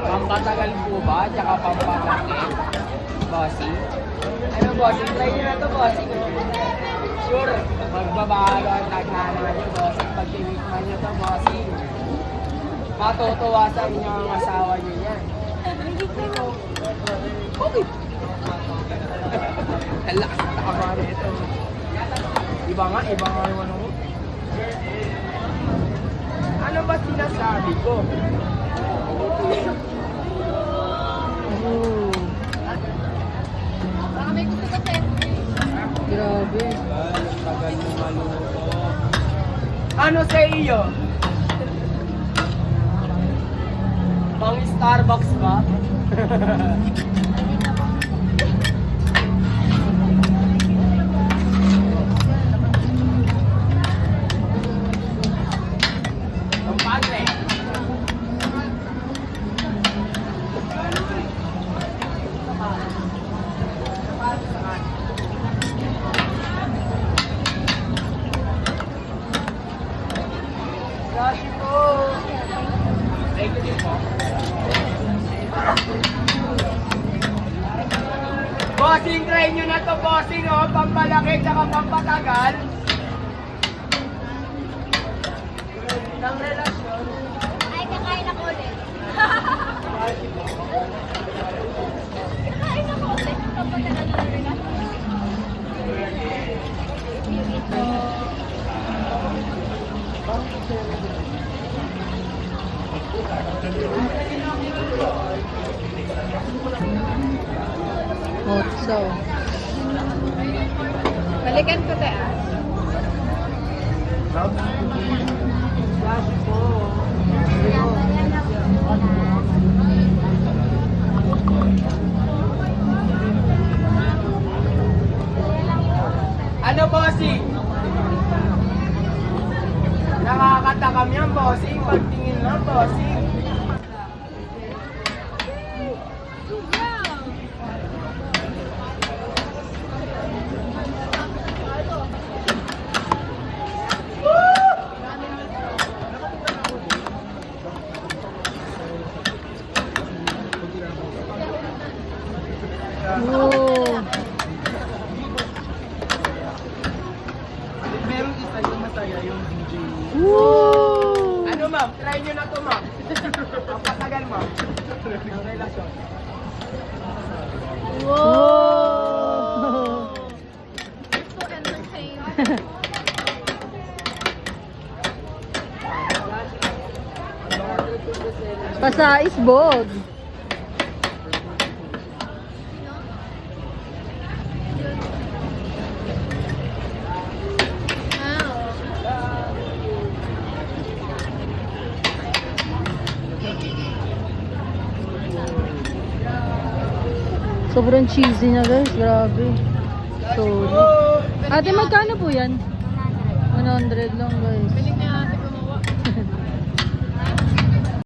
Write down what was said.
Pampatagal po ba? Tsaka pampalaki? Bossing? Ano bossing? Try nyo na to bossing. Sure, magbabago ang taghanan nyo bossing. Pag tinikman nyo to bossing. Matutuwa sa inyo ang asawa nyo yan. Okay. Ang lakas na tama nito. Iba nga yung ano ko. Ano ba sinasabi ko? Baka may gusto ka sa'yo. Grabe. Tagal mo maluto. Ano sa iyo? Pang Starbucks ba? Ang padre. Grabe po. Thank you po. Bossing, try nyo na to, bossing, oh. Pampalaki tsaka pampatagal. Ng relasyon. Ay, kakain ako ulit. Kakain ako ulit. Kapag nagagawa na. Otso. Balikan ko te ah. Grabe po. Ano, bossing? Nakakatakam yan, bossing. Pagtingin lang, bossing. Oh. Meron isa yung masaya yung DJ. Woo! Ano, ma'am? Try nyo na to, ma'am. Ang patagal, ma'am. Ang relasyon. Wow! So entertained. Pasais bog. Sobrang cheesy niya guys, grabe. Solid. Ate, magkano po yan? 100 lang guys.